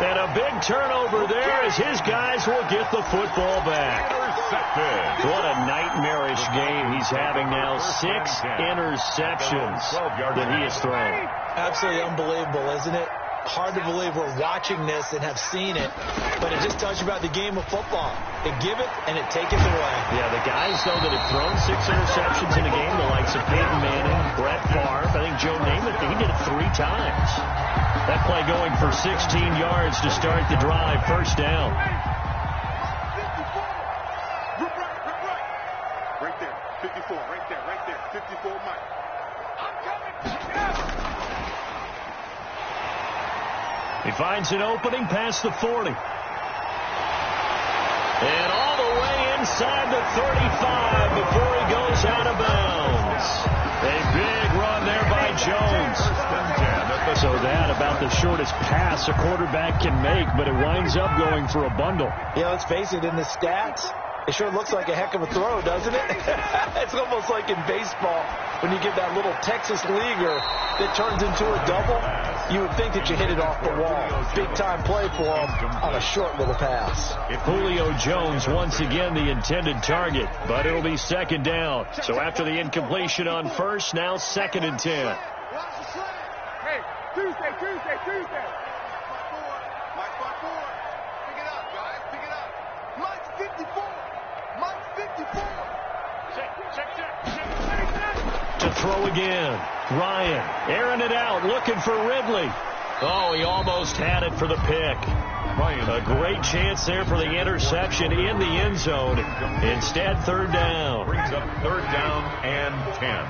And a big turnover there as his guys will get the football back. What a nightmarish game he's having now. 6 interceptions that he has thrown. Absolutely unbelievable, isn't it? Hard to believe we're watching this and have seen it, but it just tells you about the game of football. They give it, and it takes it away. Yeah, the guys, though, that have thrown 6 interceptions in a game, the likes of Peyton Manning, Brett Favre, I think Joe Namath, he did it 3 times. That play going for 16 yards to start the drive. 1st down. Right there, 54, right there, 54, Mike. I'm coming. He finds an opening past the 40. And all the way inside the 35 before he goes out of bounds. A big run there by Jones. So that about the shortest pass a quarterback can make, but it winds up going for a bundle. Yeah, let's face it, in the stats, it sure looks like a heck of a throw, doesn't it? It's almost like in baseball when you get that little Texas leaguer that turns into a double. You would think that you hit it off the wall. Big-time play for him on a short little pass. Julio Jones once again the intended target, but it'll be 2nd down. So after the incompletion on 1st, now 2nd and 10. Hey, Tuesday. Mike 54. Pick it up, guys. Pick it up. Mike's 54. Mike's 54. Check. To throw again. Ryan airing it out, looking for Ridley. Oh, he almost had it for the pick. A great chance there for the interception in the end zone. Instead, 3rd down. Brings up 3rd down and 10.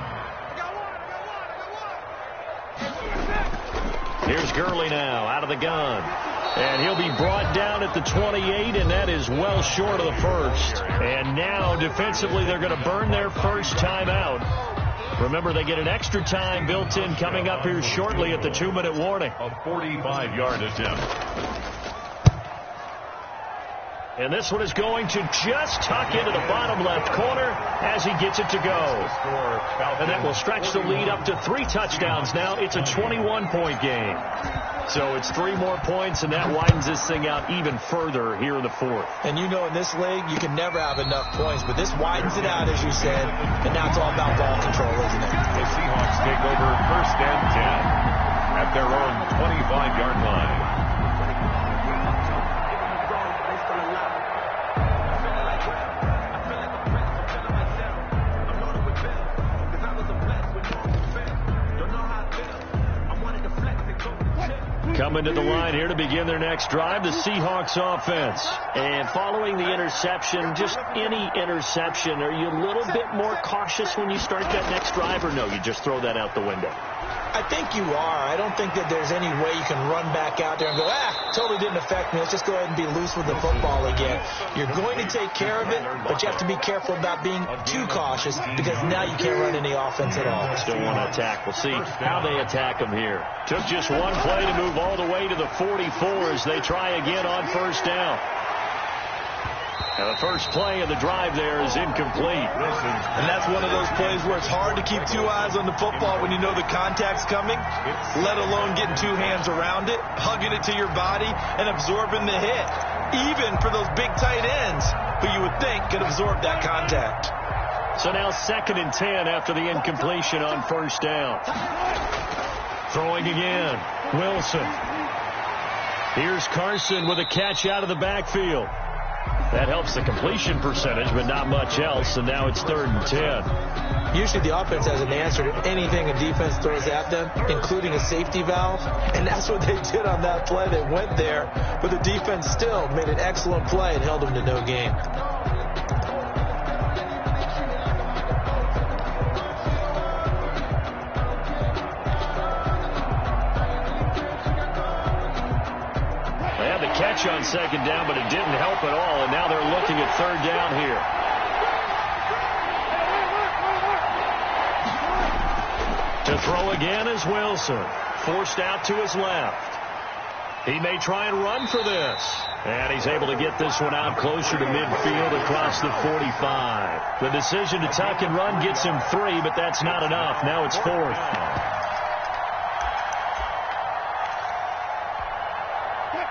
Here's Gurley now out of the gun. And he'll be brought down at the 28, and that is well short of the 1st. And now, defensively, they're going to burn their 1st timeout. Remember, they get an extra time built in coming up here shortly at the 2-minute warning. A 45-yard attempt. And this one is going to just tuck into the bottom left corner as he gets it to go. And that will stretch the lead up to 3 touchdowns now. It's a 21-point game. So it's 3 more points, and that widens this thing out even further here in the 4th. And you know in this league, you can never have enough points, but this widens it out, as you said, and now it's all about ball control, isn't it? The Seahawks take over 1st and 10 at their own 25-yard line. Coming to the line here to begin their next drive, the Seahawks offense. And following the interception, just any interception, are you a little bit more cautious when you start that next drive, or no, you just throw that out the window? I think you are. I don't think that there's any way you can run back out there and go, totally didn't affect me. Let's just go ahead and be loose with the football again. You're going to take care of it, but you have to be careful about being too cautious because now you can't run any offense at all. Still want to attack. We'll see how they attack them here. Took just one play to move all the way to the 44 as they try again on first down. Now the first play of the drive there is incomplete. And that's one of those plays where it's hard to keep two eyes on the football when you know the contact's coming, let alone getting two hands around it, hugging it to your body, and absorbing the hit. Even for those big tight ends who you would think could absorb that contact. So now 2nd and 10 after the incompletion on first down. Throwing again. Wilson. Here's Carson with a catch out of the backfield. That helps the completion percentage, but not much else, and now it's 3rd and 10. Usually the offense has an answer to anything a defense throws at them, including a safety valve, and that's what they did on that play. They went there, but the defense still made an excellent play and held them to no gain. Catch on 2nd down, but it didn't help at all, and now they're looking at 3rd down here. To throw again is Wilson, forced out to his left. He may try and run for this, and he's able to get this one out closer to midfield across the 45. The decision to tuck and run gets him 3, but that's not enough. Now it's 4th.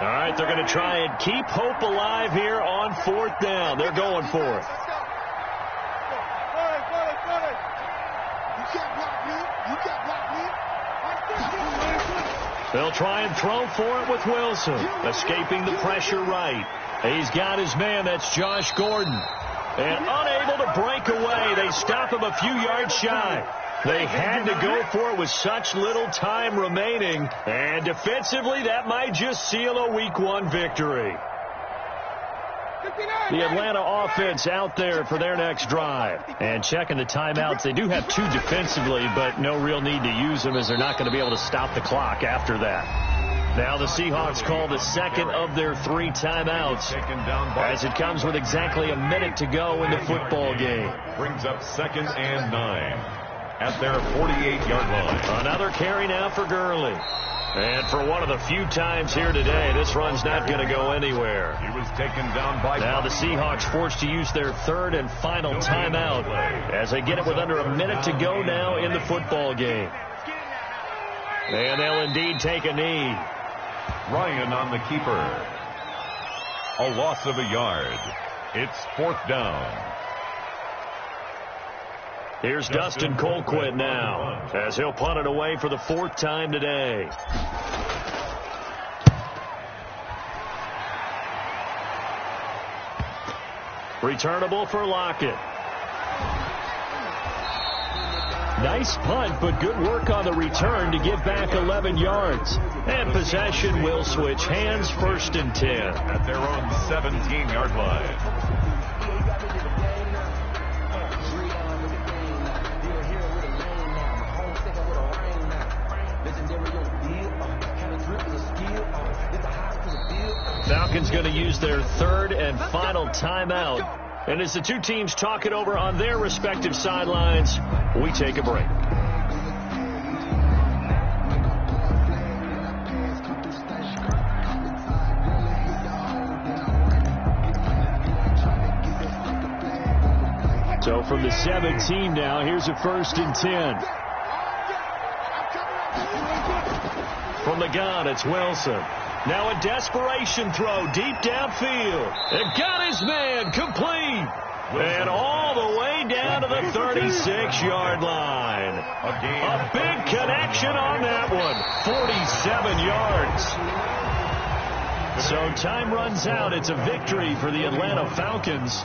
All right, they're going to try and keep hope alive here on 4th down. They're going for it. They'll try and throw for it with Wilson, escaping the pressure right. He's got his man. That's Josh Gordon. And unable to break away. They stop him a few yards shy. They had to go for it with such little time remaining. And defensively, that might just seal a Week 1 victory. The Atlanta offense out there for their next drive. And checking the timeouts, they do have 2 defensively, but no real need to use them as they're not going to be able to stop the clock after that. Now the Seahawks call the 2nd of their 3 timeouts as it comes with exactly a minute to go in the football game. Brings up 2nd and 9. At their 48-yard line. Another carry now for Gurley. And for one of the few times here today, this run's not going to go anywhere. He was taken down by... Now the Seahawks forced to use their 3rd and final timeout as they get it with under a minute to go now in the football game. And they'll indeed take a knee. Ryan on the keeper. A loss of a yard. It's 4th down. Here's Dustin Colquitt now as he'll punt it away for the 4th time today. Returnable for Lockett. Nice punt, but good work on the return to get back 11 yards. And possession will switch hands, 1st and 10. At their own 17-yard line. Falcons going to use their 3rd and final timeout. And as the 2 teams talk it over on their respective sidelines, we take a break. So from the 17 now, here's a 1st and 10. From the gun, it's Wilson. Now a desperation throw deep downfield. And got his man complete. And all the way down to the 36-yard line. A big connection on that one. 47 yards. So time runs out. It's a victory for the Atlanta Falcons.